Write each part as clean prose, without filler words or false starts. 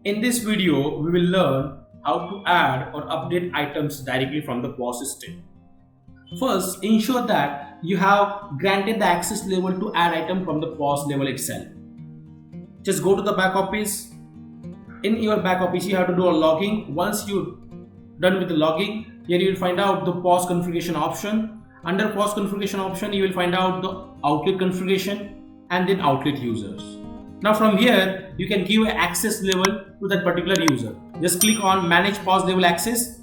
In this video, we will learn how to add or update items directly from the POS system. First, ensure that you have granted the access level to add item from the POS level itself. Just go to the back office. In your back office, you have to do a logging. Once you're done with the logging, here you will find out the POS configuration option. Under POS configuration option, you will find out the outlet configuration and then outlet users. Now from here, you can give an access level to that particular user. Just click on manage POS level access,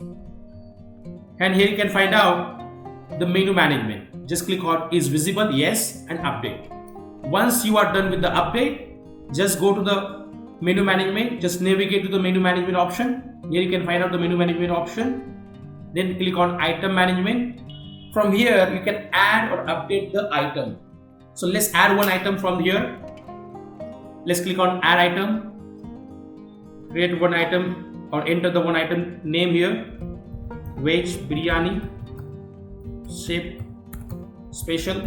and here you can find out the menu management. Just click on is visible, yes, and update. Once you are done with the update, just go to the menu management, just navigate to the menu management option. Here you can find out the menu management option. Then click on item management. From here, you can add or update the item. So let's add one item from here. Let's click on add item, create one item or enter the one item name here, veg biryani shape special.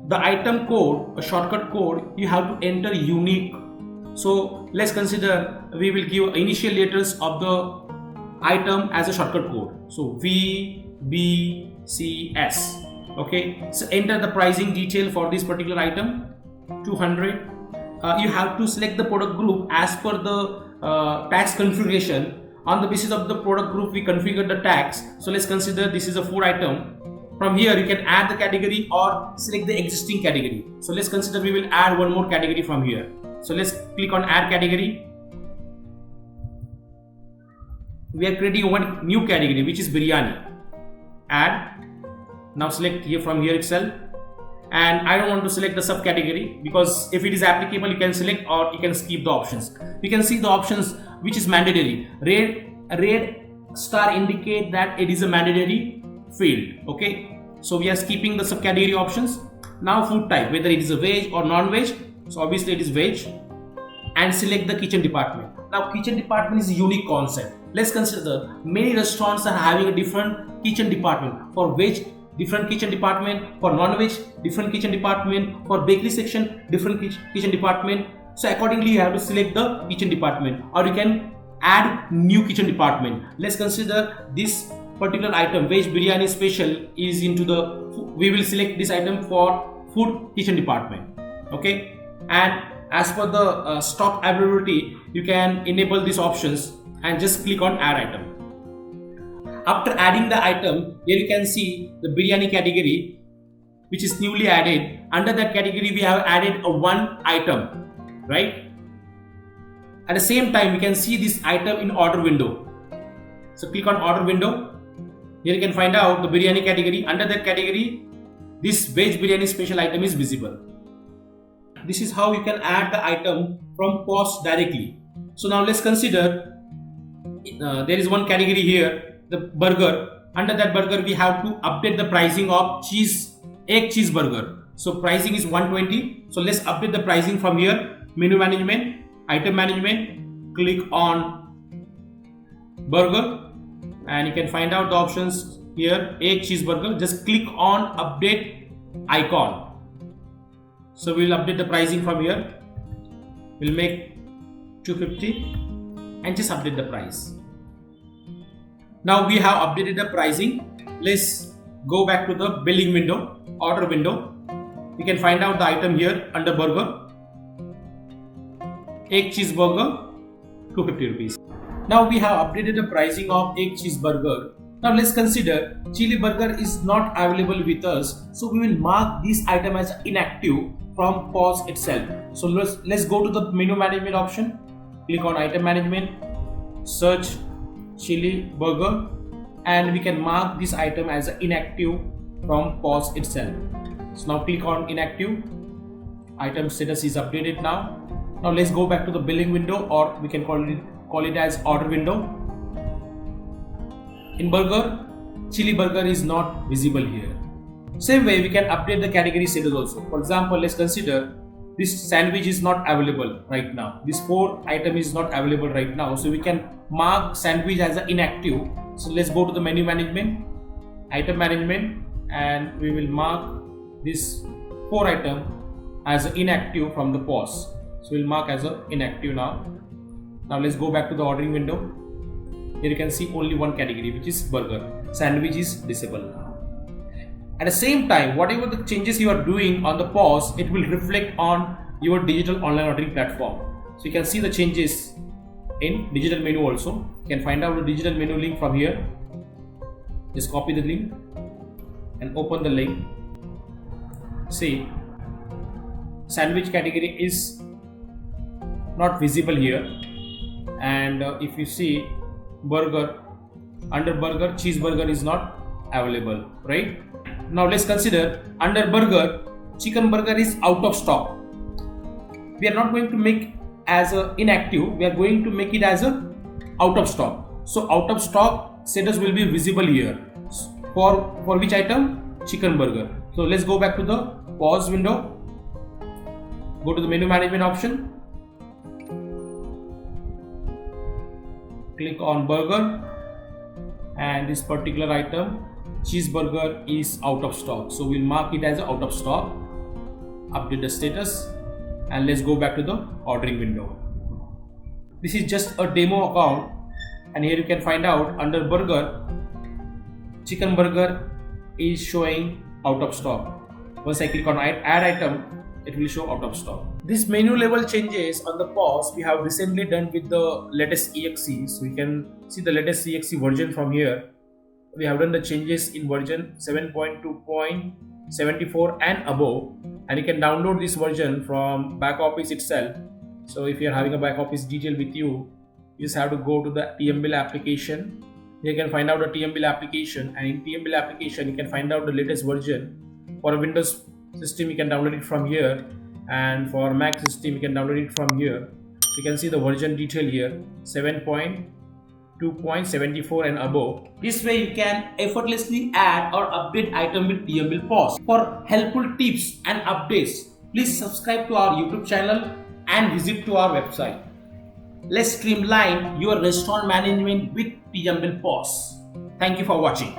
The item code, a shortcut code, you have to enter unique. So let's consider we will give initial letters of the item as a shortcut code. So V, B, C, S. Okay, so enter the pricing detail for this particular item, 200. You have to select the product group as per the tax configuration. On the basis of the product group, we configure the tax. So let's consider this is a 4 item. From here, you can add the category or select the existing category. So let's consider we will add one more category from here. So let's click on add category. We are creating one new category, which is biryani. Add. Now select here from here itself, and I don't want to select the subcategory because if it is applicable, you can select or you can skip the options. You can see the options which is mandatory. Red star indicate that it is a mandatory field. Okay, so we are skipping the subcategory options. Now food type, whether it is a veg or non-veg. So obviously it is veg, and select the kitchen department. Now kitchen department is a unique concept. Let's consider many restaurants are having a different kitchen department. For veg, different kitchen department. For non-veg, different kitchen department. For bakery section, different kitchen department. So accordingly, you have to select the kitchen department, or you can add new kitchen department. Let's consider this particular item, veg biryani special, is into the. We will select this item for food kitchen department. Okay, and as per the stock availability, you can enable these options and just click on add item. After adding the item, here you can see the biryani category, which is newly added. Under that category, we have added a one item, right? At the same time, you can see this item in order window. So click on order window. Here you can find out the biryani category. Under that category, this veg biryani special item is visible. This is how you can add the item from POS directly. So now let's consider there is one category here, the burger. Under that burger, we have to update the pricing of egg cheeseburger. So pricing is 120. So let's update the pricing from here. Menu management, item management, click on burger, and you can find out the options here. Egg cheeseburger. Just click on update icon. So we will update the pricing from here. We'll make 250 and just update the price. Now we have updated the pricing. Let's go back to the billing window, order window. You can find out the item here under burger. Egg cheeseburger, 250 rupees. Now we have updated the pricing of egg cheeseburger. Now let's consider chili burger is not available with us. So we will mark this item as inactive from POS itself. So let's go to the menu management option. Click on item management, search chili burger, and we can mark this item as inactive from POS itself. So now click on inactive. Item status is updated now. Now let's go back to the billing window, or we can call it as order window. In burger, chili burger is not visible here. Same way, we can update the category status also. For example, let's consider this sandwich is not available right now. This 4 item is not available right now. So we can mark sandwich as inactive. So let's go to the menu management, item management, and we will mark this 4 item as inactive from the POS. So we'll mark as a inactive now. Now let's go back to the ordering window. Here you can see only one category, which is burger. Sandwich is disabled. At the same time, whatever the changes you are doing on the POS, it will reflect on your digital online ordering platform. So you can see the changes in digital menu also. You can find out the digital menu link from here. Just copy the link and open the link. See, sandwich category is not visible here, and if you see burger, under burger cheeseburger is not available, right? Now let's consider under burger chicken burger is out of stock. We are not going to make as a inactive, we are going to make it as a out of stock. So out of stock status will be visible here for which item? Chicken burger. So let's go back to the POS window, go to the menu management option, click on burger, and this particular item cheeseburger is out of stock, so we'll mark it as out of stock, update the status, and let's go back to the ordering window. This is just a demo account, and here you can find out under burger chicken burger is showing out of stock. Once I click on add item, it will show out of stock. This menu level changes on the POS we have recently done with the latest exe. So you can see the latest exe version from here. We have done the changes in version 7.2.74 and above, and you can download this version from back office itself. So if you are having a back office detail with you, you just have to go to the TMBill application. You can find out the TMBill application, and in TMBill application you can find out the latest version. For a Windows system you can download it from here, and for Mac system you can download it from here. You can see the version detail here, 7.2.74 and above. This way you can effortlessly add or update item with TMBill POS. For helpful tips and updates, please subscribe to our YouTube channel and visit to our website. Let's streamline your restaurant management with TMBill POS. Thank you for watching.